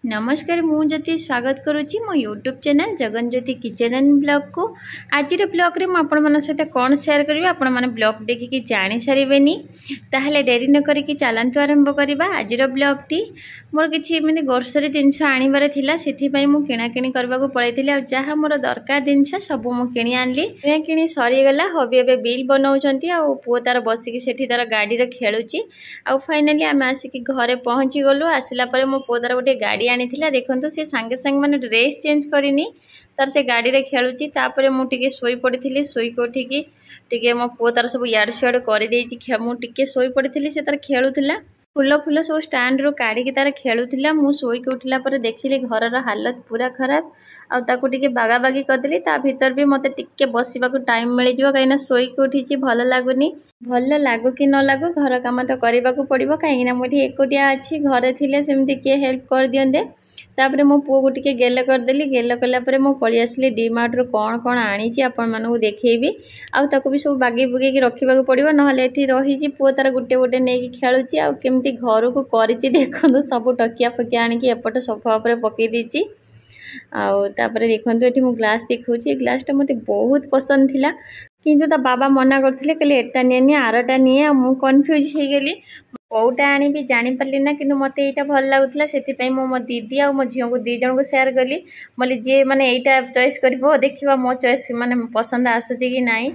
नमस्कार मु ज्योति स्वागत करुच्ची मो YouTube channel Jagan Jyoti kitchen and blog को आज ब्लॉग रे मुझे सहित कौन शेयर करी आपण मैंने ब्लॉग देखिकी जानी सारे ताहले डेरी न करिकी चलतु आरंभ करवा आज ब्लॉग टी मोर किसी मैंने ग्रोसरी जिनस आणबार थिला सेथिपई मु किणाकिणी करबा को पळैथिली आ जहा मोर दरकार जिनस सब मु किणी आनली किणी सरीगला हबी एबे बिल बनाउछंती आ पुओ तार बसिकी सेठी तार गाड़ी रे खेलुची आ फाइनली आम आसिकी घरे पहुंची गलु आसिला परे मो पुओ तार गोटे गाड़ी आनीथिला देखंतु से संगे संगे माने ड्रेस चेंज करिनी तार से गाड़ी रे खेलुची तापरे मु टिके सोई पड़िथिली सोई को उठिकी टिके मो पुओ तार सब याड सियाड कर देइची मु टिके सोई पड़िथिली से तार खेलुथिला फुल फुल सब स्टाण्ड रू काढ़ी तार खेलुथिला मु सोई के उठिला पर देखिली घरर हालत पूरा खराब आ ताकू टिके बागा बागी करदेली ता भीतर भी मते टिके बसिबा को टाइम मिल जिवो काइना सोई के उठिची भल लागुनी भल लागु कि न लागु घर काम तो करबा को पड़िबो काइना मोठी एकोटिया अछि घरे थिले सेमति के हेल्प कर दियंदे तापरे मो पुओ को टिके गेल करदेली गेल कला परे मो पळी आसली डीमार्ट रो कोन कोन आनीची आपण मानू देखेबी आ ताकू भी सब बागी बुगी के रखिबा को पड़िबो नहले एठी रहिची पुओ तार गुटे गुटे नेकी खेलुची आ केमती घर को करिची देखंतु सब टकिया फकिया आनी कि एपट सोफा ऊपर पकई दीची आउ तापरे देखंतु एठी मु ग्लास देखौची ग्लास टा मते बहुत पसंद थिला किंतु ता बाबा मना करथिले कहले एटा नेनी आरटा निए मु कंफ्यूज हे गेली कौटा आनी भी जानी पारली ना किंतु मते एटा भल लागुतला सेति पई मो दीदी आ मो झियो को दी जन को शेयर करली मले जे माने एटा चॉइस करबो देखिबा मो चॉइस माने पसंद आसुची कि नाही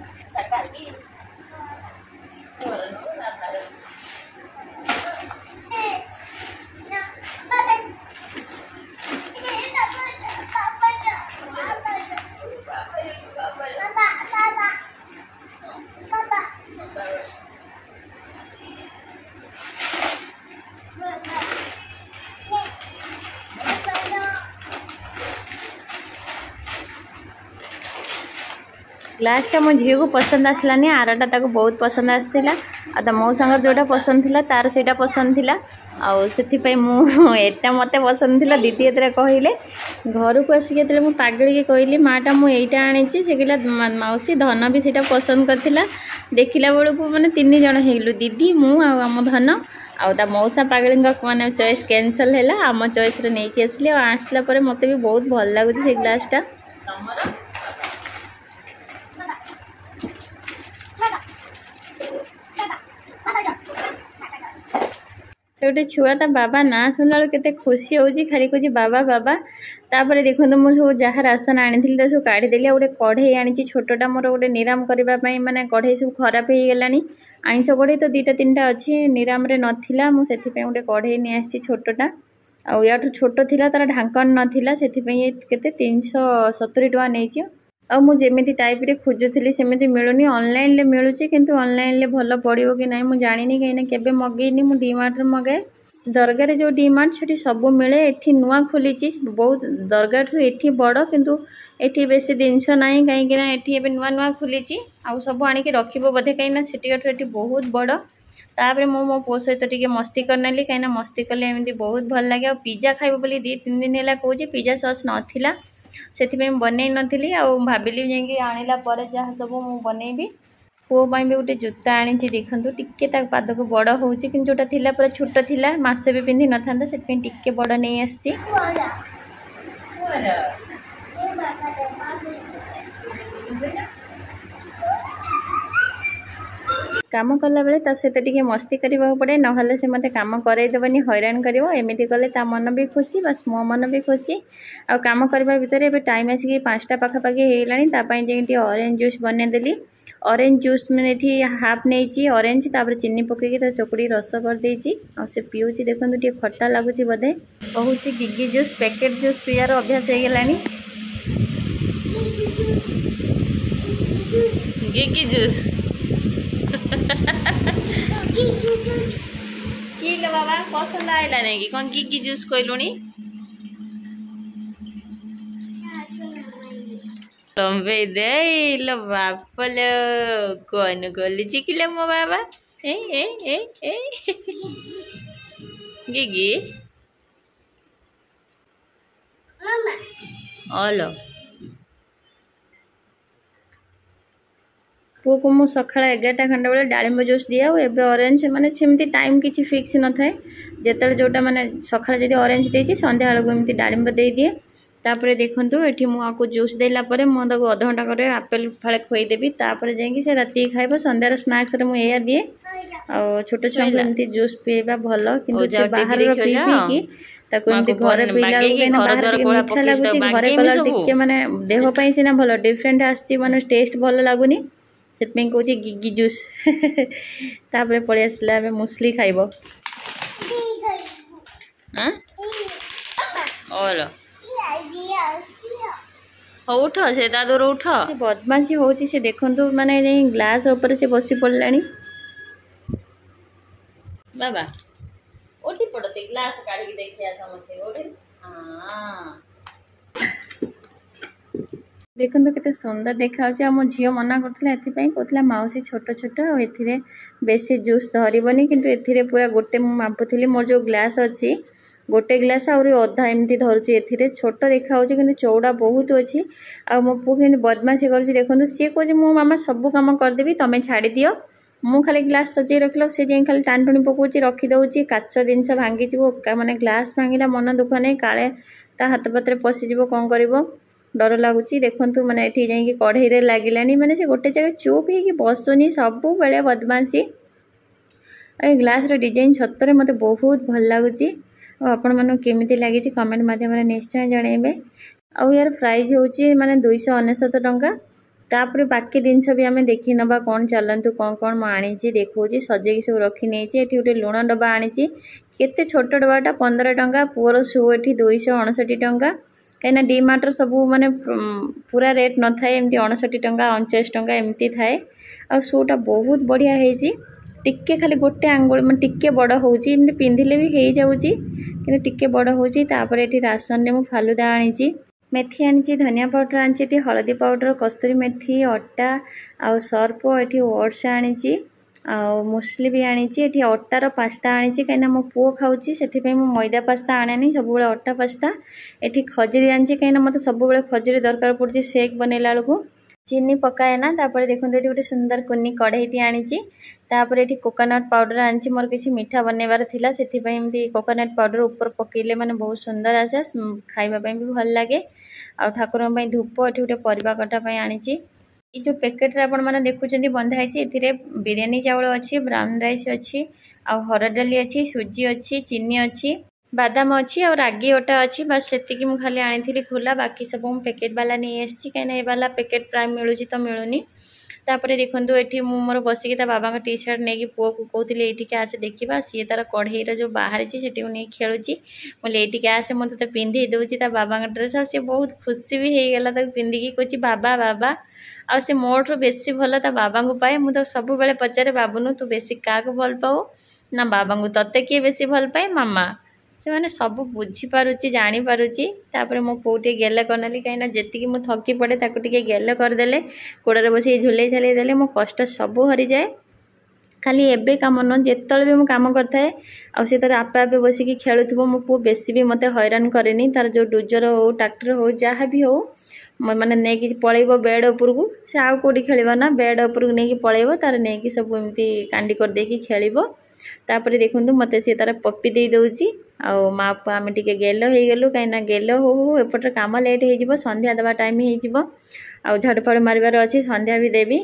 ग्लास टा मो झील को पसंद आसलानी आरटा ताको बहुत पसंद आसला आ मो संग जोटा पसंद थिला तार सेटा पसंद थिला आउ सेति पई मु एटा मते पसंद थिला दीदी एतरे कहिले घर को आसी केतले मु पागली के कहिली माटा मु एटा आनीची से किला मौसी धन भी सेटा पसंद करथिला देखिला बेलू को माने तीन जण हेलु दीदी मु आ हम धन आ ता मौसा पागली माने चॉइस कैंसिल हैला आम चॉइस रे नेकी आसली आ आसला परे मते भी बहुत भल लागुची से ग्लास टा गोटे छुआ ता बाबा ना सुनला केते खुशी होची खाली कुछ बाबा बाबा तापर देखो मु सब जहाँ राशन आनी सब काढ़ी देली गोटे कढ़ई आनी छोटा मोर गोटे निराम करने माने कढ़ई सब खराब हो गलानी आइंस कढ़ई तो दुईटा तीन टा अच्छी निराम रे नथिला मु सेथि पे गोटे कढ़ई नहीं आसी छोटा आ याठू छोट थिला तार ढांकन नथिला सेथि पे केते 370 टका नेची आ मु जेमिति टाइप रे खोजुथली सेमिति मिलुनी ऑनलाइन ले मिलुची किंतु ऑनलाइन ले भलो पड़िबो कि नाही मु जानिनी कहिना केबे मगेनी मु डीमार्ट रे मगाए दरगार रे जो डीमार्ट छटी सब मिले एठी नुआ खोलीची बहुत दरगार ठू एठी बड़ किंतु एठी बेसी जिंस नाही काहे कि ना एठी एबे नुआ नुआ खोलीची आ सब आनी के रखिबो बधे कहिना सेठी ठू एठी बहुत बड़ तापरे मो पो सहित टिके मस्ती करनेली कहिना मस्ती कले एमती बहुत भल लागे आ पिज्जा खाइबो बोली 2-3 दिन हैला कहूची पिज्जा सॉस नथिला सेथिपे बनै नथिली आ भाबिली जेंकी आनिला परे जहा सब मु बनैबी पुओ पाई भी गोटे जूता आनी देखंतु टिके ता पाद को बड़ होउची किंतु जोटा थिला पर छोट थिला मासे भी पिंधि नथांता सेथिपे टिके बड़ नै आछी काम कला बेले ता सहित टिके मस्ती करबा पड़े नहले से मते काम कराई देबनी हैरान करिवो एमिति कले ता मन भी खुशी बस मो मन भी खुशी आ काम करबा भीतर एबे टाइम आसी 5टा पाखा पाखी हेलानी ता पई जेंटी ऑरेंज जूस बने देली ऑरेंज जूस में एठी हाफ नेची ऑरेंज तापर चीनी पके के चकुड़ी रस कर देची आ से पिउची देखंतु टी खट्टा लागुची बदे कहूची गिगी जूस पैकेट जूस पियार अभ्यास हे गेलानी गिगी जूस की लो बाबा पसंद आइला नहीं कि कौन की जूस कहलुनी तंबे दे लो बापल कौन गली चिकिले मो बाबा ए गिगी मामा ओलो पुओ को मु सकाळ 11टा खंडे बेले डाळिंब जूस दिए और एबे ऑरेंज माने सेमती टाइम किछि फिक्स न थाए जेतले जोटा माने सकाळ जदी ऑरेंज देछि संध्या बेला एमती डाळिंब दे दिए तापरे देखंतु एठी मु आको जूस देला परे मु ताको आधा घंटा करे आपेल फाळे खोई देबी तापरे जाई कि से राती खाइबो संध्यार स्नैक्स रे मु एया दिए और छोटो छुआ एमती जूस पीबा भलो किंतु से बाहर रो पी की ताको एमती घरे पीला बेना बाहर के मीठा लागुची घरे कला टिके माने देह पई सिना भलो डिफरेंट आछि माने टेस्ट भलो लागुनी सेतमें कहूँ गिगी जूस तापर पड़े आसला मुसली खाइब उठ से दादर उठ बदमाशी हो देखु माने ग्लास ऊपर से बसी पड़ा बाबा उठी पड़ते ग्लास काढ़ी देखिए समझते हाँ देखो केते सुंदर देखा मो झील मना करते कहला मौसी छोट छोट ए बेसी जूस धरबनी किंतु एथिरे पूरा गोटे मापुली मोर जो ग्लास अच्छी गोटे ग्लास आहरी अधा एमती धरुची ए छोट देखा कि चौड़ा बहुत अच्छी आ मो पु कि बदमाशी कर देखो सी कहे मो मामा सब कम करदेवी तुम्हें छाड़ी दियो मु खाली ग्लास सजे रखल सी जाए खाली टाणटुणी पकाउची रखीदे काच जिनस भांगी माने ग्लास भांगिला मन दुख नहीं काले ता हाथ पात्र पशिज कौन कर डर लगुच देखु मैंने ये जाकि कढ़ई रे लगिलानी माने से गोटे जगह चुप हो बसुनी सब बेले बदमाशी ए ग्लास रो डिजाइन सतरे मते बहुत भल लगुच आपण मानू केमिति लगी कमेंट माध्यम निश्चय जनइबे आ यार प्राइस होची माने 299 टंका तापर बाकी जिनस भी आम देखी नवा कौन चलतु कौन कौन मुझे देखा सजेकी सब रखी नहीं ये गोटे लुण डब्बा आनी केते छोट डब्बाटा 15 टंका पुअर शू ये 269 टंका कहीं डी मार्ट सब माने पूरा रेट न थाए एमती 59 टंका 49 टंका एमती थाए आ शूटा बहुत बढ़िया है टिके खाली गोटे आंगुल मैं टिके बड़ होची पिंधिले भी हो जाऊँगी कि टिके बड़ होची तापर ये राशन मु फालुदा आनी मेथी आनी धनिया पाउडर आनी हलदी पाउडर कस्तूरी मेथी अटा आउ सर्फ ये ओट्स आनी आ मुसली भी आनी ये अटार पास्ता आनी कहीं मो पुओ खाऊँ से मैदा पास्ता आने सब अटा पास्ता ये खजुरी आनी कहीं मत सब खजुरी दरकार पड़े शेक बनैला बेलू चीनी पकाए ना तापर देखो ये गोटे सुंदर कुनी कढ़ईटी आनी तापर ये कोकोनट पाउडर आनी मोर किसी मीठा बनैबार थिला से कोकोनट पाउडर ऊपर पकेले माने बहुत सुंदर आसे खाइबापी भी भल लगे आ ठाकुर धूप ये गोटे परिवा कटा आनी ये जो पैकेट आपण मैंने देखुं बंधाई ए बिरियानी चावल अच्छी ब्राउन राइस अच्छी आ हरड़ डाली अच्छी सुजी अच्छी चीनी अच्छी बादाम अच्छी और रागी अटा अच्छी बस से मुझे खाली आनी खुला बाकी सब मुझे पैकेट वाला नहीं आसी कहीं वाला पैकेट प्राय मिलूँ तो मिलूनी तापर देखो ये मोर बसिकी बाबा टी शर्ट नहीं पुओ को कहते ये आसे देखा सी तार कढ़ईर जो बाहर से नहीं खेलुची बोले ये आसे मुझे तो पिंधे दूसरी बाबा ड्रेस आ सी बहुत खुशी भी हो गला पिंधिकी कहे बाबा बाबा आ से मोठू बेसी भल ता बाबा को पाए मुझे सब बेले पचारे बाबुनु तू बेसी क्या भल पाऊ ना बाबा को तते किए बेसी भल पाए मामा से मैंने सब बुझीपारुची जानीपारुची तापर मो पो टे गेल करनेली कहीं जी मुझे थकी पड़े ताको टे गेल करदे कोड़े बस झुले झुले देले मो कष्ट सब हरी जाए खाली एबे काम न जिते भी मुझे कम करता आसी तार आपे आपे बसिकी खेलुव मो पो बेसी भी मत हैरान कैनि तार जो डोजर हो ट्रैक्टर हो जहाँ भी हो मैंने नहीं पलैब बेड उपरकू से आउ कौटी खेल ना बेड उपरकू नहीं पलैब तार नहीं सब एमती कांडी करदेकी खेल तापर देखु मत सी तार पप्पी दे दूची आउ माँ पु आम टे गेल हो गलु कहीं गेल हो एपटर कम लेट हो संध्या देवा टाइम हो झाड़ू फाड़ू मारिबार अच्छी संध्या भी देवी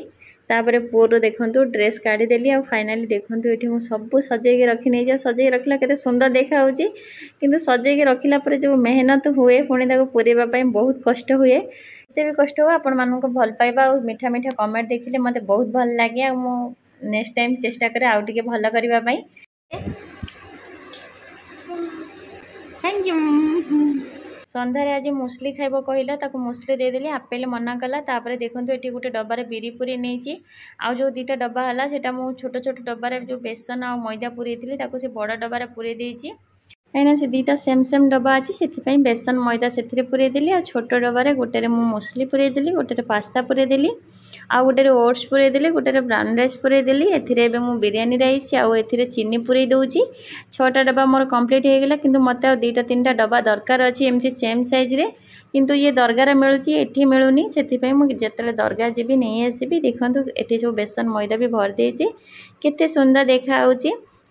तापर पुओर देखु ड्रेस काढ़ीदेली आ फाइनाली देखु ये मुझे सब सजेक रखी नहीं जा सजे रखला केते सुंदर देखा किंतु सजेक रखिला पर जो मेहनत हुए पुणी पूरेवाई बहुत कष्ट हुए एते भी कष्ट हुआ आपण मानक भल पाइबा और मीठा मीठा कमेंट देखिले मते बहुत भल लगे आ मो नेक्स्ट टाइम चेष्टा करे आउ टिके भल करबा पई थैंक यू संध्यार आज मुसली खाइब कहला ताको मुसली देदेली आपेल मना कला तापर देखो ये गोटे डब्बार बिरी पूरी नहीं आउ जो दुटा डब्बा है सेटा मु छोट छोट डब्बार जो बेसन आ मैदा पूरी थी से बड़ डब्बार पूरी देची कहीं से दीटा सेम सेम डब्बा अच्छी से बेसन मैदा से पूरेदेली आ छोट डबारे गोटे मु मसली पूरेदेली गोटे पास्ता पूरेदेली आ गोटे ओट्स पूरेदेली गोटे ब्राउन राइस पूरेदेली एथिरे मु बिरियानी राइस आउ एथिरे चीनी पूरे दूची 6टा डब्बा मोर कंप्लीट हो गला किंतु मत आ 2टा 3टा डब्बा दरकार अच्छी एमती सेम साइज रे किंतु ये दरगार मिलूँ एठी मिलूनी से मुझे जिते दरगार जी नहीं आसबि देखो ये सब बेसन मैदा भी भर देती केते सुंदर देखा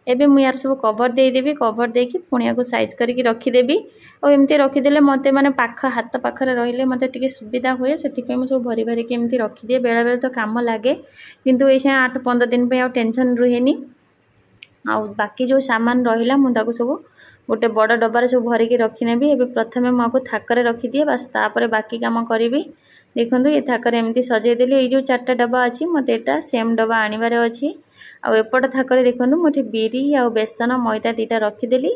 एबे मु यार सब कवर देदेवी कवर देकी पुणी या साइज करके रखीदेवी और एमती रखीदे मत मैंने पाख हाथ पाखे रही मत टे सुविधा हुए से सब भरी भरिकी एमती रखीदिए बेले बेले तो काम लगे किंतु ये 8-15 दिन पे टेंशन रुहेनी आ बाकी जो सामान रहा मुझे सब गोटे बड़ डबार सब भरिकी रखीनेबी एबे प्रथमे मुझे थाकरे रखीदिए बास तापर बाकी काम करी देखो ये थाकरे एमती सजेदेली ये जो 4टा डब्बा अच्छी मत यहाँ सेम डब्बा आनबार अच्छी आ एपट थाकरे देखो मुझे बिरी आ बेसन मैदा 2टा रखीदेली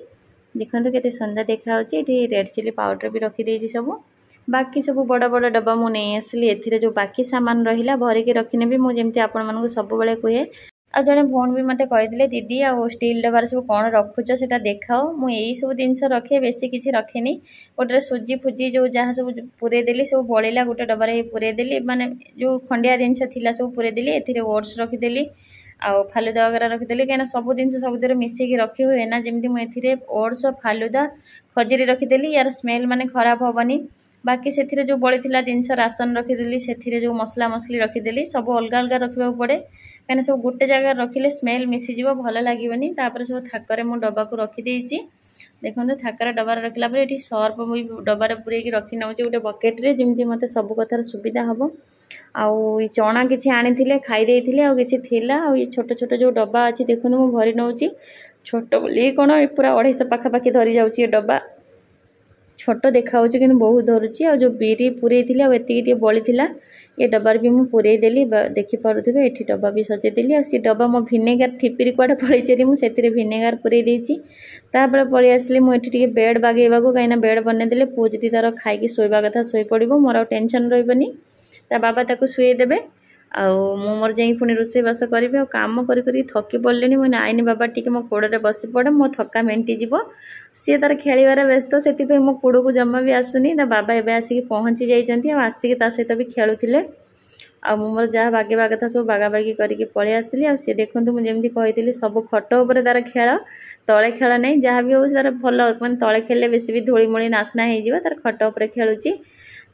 देखो केते सुंदर देखा ये रेड चिली पाउडर भी रखीदे सब बाकी सब बड़ बड़ डब्बा मुझे नहीं आसली ए जो बाकी सामान रहा भरिकी रखीनेबी मुझे आपण मानक सब कहे आ जड़े भौन भी मत कही दीदी आ स्टील डबार सब कौन रखुच से देखाओ मुझे सब जिन रखे बेसी किसी रखेनी गोटे सुजी फुजी जो जहाँ सब पूरेदेली सब बड़ा गोटे डबार पूरेदेली माने जो खंडिया जिनस थी सब पूरेदेली ए ओट्स रखीदेली आउ फालुदा वगैरह रखीदेली कहीं सब जिन सब मिसेक रखी हुए ना जमी मुझे ओट्स फालुदा खजूरी रखीदेली यार स्मेल माने खराब हेनी बाकी से जो बड़ी जिनस राशन रखीदेली से जो मसला मसली रखीदेली सब अलग अलग रखा पड़े कहीं सब गोटे जगह रखिले स्मेल मिसीज भल लगे तापर सब थाकर मु डब्बा को रखीदे देखो थाकर डबार रखला ये सर्फ भी डबार पूरे रखी नौ गोटे बकेट्रे जमी मत सब कथार सुविधा हम आउ चना किसी आनी खाई किसी थिला ये छोट छोट जो डब्बा अच्छी देखो मुझे भरी नौ छोट बोली कौन पूरा 250 पाखापाखि धरी जाऊँगी डब्बा छोट देखा कि बहुत धरुची आ जो बिरी पूरे थी बड़ी ये डबार भी मुझे पूरे देली देखिपे ये डब्बा भी सजेदेली सी डब्बा मो भिनेगार ठिपिरी कड़े पड़े मुझे भिनेगार पूरे देती पलि आसली मुझे बेड बागेवा कहीं बेड बनईदे पुओ जी तार खाई शोवा कथा शोई पड़ो मोर टेंशन रही बाबा ताको शुएदेवे मोर जा पुणी रोषेबास करी कम करी थकी पड़े मुझे आईनी बाबा टी मो कोड़े बसी पड़े मो थका मेंटीज सी तार खेलिबार व्यस्त से मो कोड़ को जमा भी आसुनी बाबा एवं आसिक पहुँची जाइए आसिक सहित भी खेलुले आ मोर जहाँ बागेवा कथा सब बागाबागी करके पलि आसली आ सी देखो मुझे कही सब खट उपर तार खेल तले खेल नहीं जहाँ भी हो तार भल मैं तले खेले बेसी भी धूलीमूली नाशना हो तार खट उपर खेलुची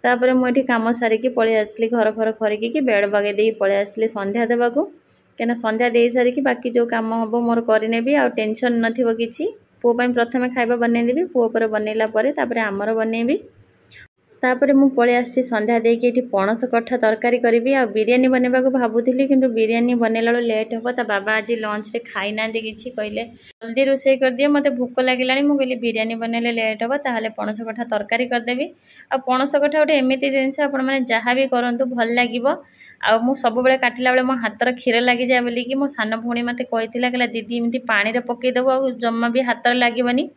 तापर मुझे कम सारिकी पलि आसली घर फर खरिकी बेड बागे दे पलि आसली संध्या देवाक कहीं संध्या दे सारिकी बाकी जो कम हम मोर करनेबी आ टेंशन नथिबो किछि पुओ पई प्रथमे खाइबा बनईदेवी पुओ पर बनैला परे तापर आमर बनैबी तापर मु पलि आसी संध्या देकी एठी पणस कठा तरकारी करी आ बिरियानी बनैबा को भाबुथिली किंतु बिरियानी बनैला लेट हो ता बाबा आज लंच रे खाई ना दे किछि कहले जल्दी रोषे कर दिए मते भूख लागिलानी मु कहली बिरियानी बनैले लेट हो ताहले पणस कठा तरकारी कर देबी आ पणस कठा गोटे एमिति जिनस आपण माने जहाँ भी करंतु भल लागिबो आ मु सब बेले काटिला बेले मो हातर खीर लागि जाय बोली कि मो सान भौणी मते कहितिला कहला दीदी एमिति पानी रे पकई देबो आ जम्मा भी हातर लागिबनी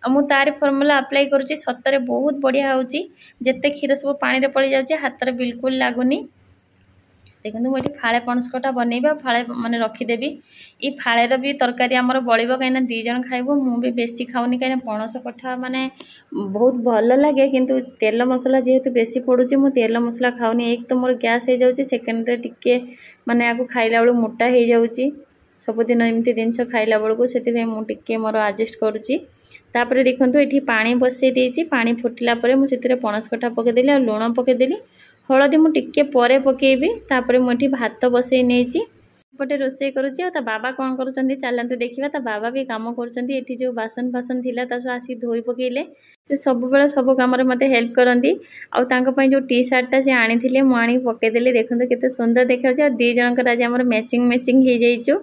आ मु तारी फॉर्मूला अप्लाई करुच्ची सतरे बहुत बढ़िया होची जेते क्षीर सब पानी रे पड़ी जाउची हातर बिल्कुल लागुनी देखो मुझे फाड़े पणस कठा बनैबा फाड़े माने रखीदेवी ये फाड़ेर भी तरकारी आमर बड़ो कहीं 2 जन खाइबो मु भी बेसी खाऊनी कहीं पणस कठा माने बहुत भल लगे किंतु तेल मसला जेहेतु बेसी पड़ुची मु तेल मसला खाऊनी एक तो मोर गैस हो जाउची सेकेंड रे टिके माने आको खाइला बेलू मोटा हो जाउची सबुदिन एमती जिनस खाइला बेलू से मुझे मोर आडजस्ट करुच्ची तापर देखो ये पानी बसई देती पानी फुटिला मुझे पणस कठा पकईदेली आ लुण पकईदेली हलदी मु टिके परे पकेबी तापर मुझे भात बसई नहीं पटे रोषे करुच्ची आ बाबा कौन करुँच चलते देखा ता बाबा भी कम कर जो बासन फासन थिला आसिक धोई पकेले से सब बेले सब कम मत हेल्प करती आउ जो टी सार्टा से आनी मुझे पकईदेली देखो केते सुंदर देखा 2 जनकर आज आम मैचिंग मैचिंग हो जाइचु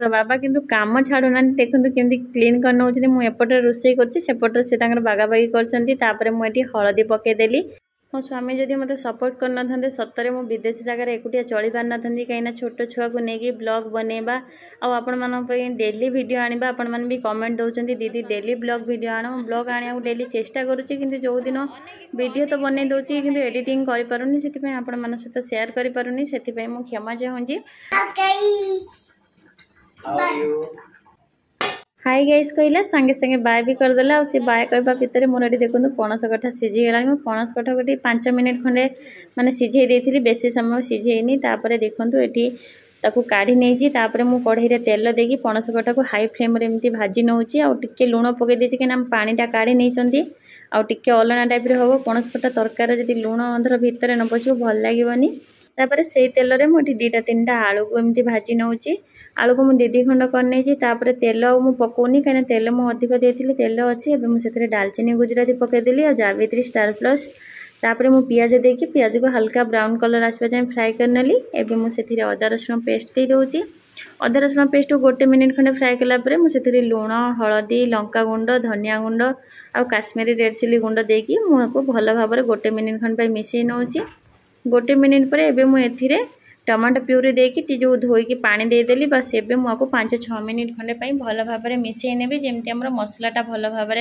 बाबा किंतु काम छाड़ू ना देखो केमती क्लीन कर नौ मुझे रोषे करपटे से बागाबागी कर मुझे हलदी पकईदेली मो स्वामी जदि मत सपोर्ट करना सतरे मु विदेश जगह एकुटिया चली पार ना कहीं छोट छुआ को लेकिन ब्लॉग बनैबा आपण डेली वीडियो आनिबा आपण मन भी कमेंट दौरान दीदी डेली ब्लॉग वीडियो आण ब्लॉग आने डेली चेष्टा करुच्ची किंतु जो दिन वीडियो तो बनै दूची किंतु एडिटिंग कर पारुनी से आपण मन सहित शेयर कर पारुनी से मु क्षमा चाहूँगी हाई गाइस कहला संगे संगे बाय भी करदेला सी बाय कहवा भितर मोर ये देखो पणस कठा सीझीगला पणस कठा गोटे 5 मिनिट खंडे माने सीझे देती बेसी समय सीझेनी देखो ये ताकू काढ़ी नहीं तापर मु कढ़ई रे तेल देकी पणस कठा को हाई फ्लेम रे एमती भाजी नौची आ टिके लुण पकई देछि कि पानीटा काढ़ी नहीं आ टिके अलना टाइप रे हम पणस कठा तरकारी जदि लुण अंधर भितर न पशिबो भल लागिवनी। तापर से तेल रे मुठी 2टा 3टा आलू को एमती भाजी नौची आलू को मुझे 2 खंड कर तापर तेल मु पकाउनी कहीं तेल मुझे अधिक देती तेल अच्छी एवं मुझे डालचीनी गुजराती पकईदेली और जावित्री स्टार प्लस तापर मु पियाज देकी पियाज को हल्का ब्राउन कलर आसवा जाए फ्राए करनेली एवं मुझे अदा रसुण पेस्ट दे दूची अदा रसुण पेस्ट को 1 मिनिट खंडे फ्राए कलापर मुझे लुण हलदी लंका गुंड धनिया गुंड आ काश्मीरी रेड चिली गुंड देकी मुझे भल भाव 1 मिनिट खंड मिसई नौची 1 मिनिट पर एबे मु एथिरे टमाटो प्यूरी देकी जो धोईकी पानी देदेली बस एबे मुझे 5-6 मिनिट खंडे भल भाव मिसई नेबी जेमती हमर मसलाटा भल भाव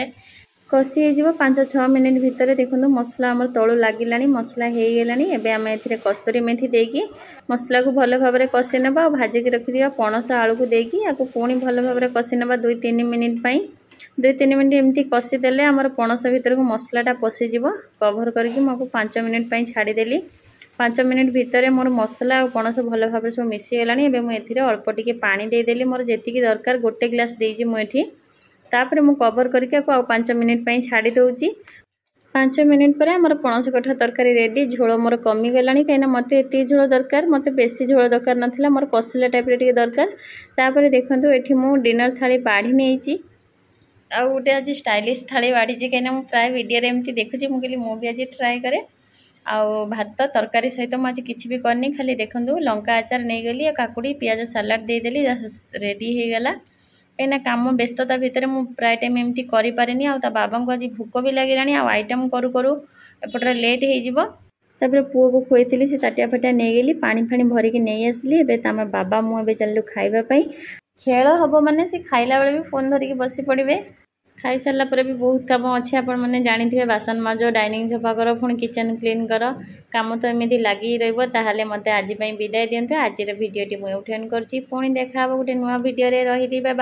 कषि हो 5-6 मिनिट भितर देखो मसला आमर तलू लगिला मसला हो गलानी एबे आम ए कस्तूरी मेथी देकी मसला को भल भाव कषि ना और भाजिकी रखिदिया पणस आलू को देकी या पुणी भल भाव कषि ना 2-3 मिनिट 2-3 मिनिट एमती कषिदेले आमर पणस भितर को मसलाटा पशिଯିव कभर करके मुझे 5 मिनिट छाड़देली 5 मिनिट भितर मोर मसला और पणस भल भाव सब मिसीगलानी मुझे अल्प टिके पानी देदेली मोर जेतिकी दरकार 1 ग्लास देजी मुझे तापर मु कवर करके 5 मिनिट छाड़ी दूची 5 मिनिट पर आमर पणस कठा तरकारी रेडी झोल मोर कमी गलानी कहीं मत ये झोल दरकार मत बेसी झोल दरकार नाला मोर कषिला टाइप रे दरकार तापर देखो ये मु डिनर थाली बाढ़ी नहीं आउ गोटे आज स्टाइलिश थाली बाढ़ी कहीं प्राय वीडियो एमती देखुची मुझे भी आज ट्राए करे आउ भात तरकारी सहित मुझे किसी भी करनी खाली देखो लंका आचार नहीं गली काकुड़ी पियाज सलाड देदेली रेडी हो गला कहीं कम व्यस्तता भितर मु प्राय टाइम एमती करें आ बाबा को आज भूक भी लगे आइटम करू करू एपटर लेट हो पुओ को खुई से ताटिया फाटिया नहीं गली पानी फाणी भरिकी नहीं आसली एम बाबा मुझे चलू खावाई खेल हम माने सी खाइला बेले भी फोन धरिकी बसी पड़े खाई सारा पर भी बहुत काम अच्छे आपण मैंने जानी बासन माज डाइनिंग सफा कर पुणी किचन क्लीन कर काम तो एमती लगी रहा मत आज विदाय दिंतु आज भिडियोटी मुझे एंड कर पुणी देखा गोटे नुआ भिडियो रही बाय।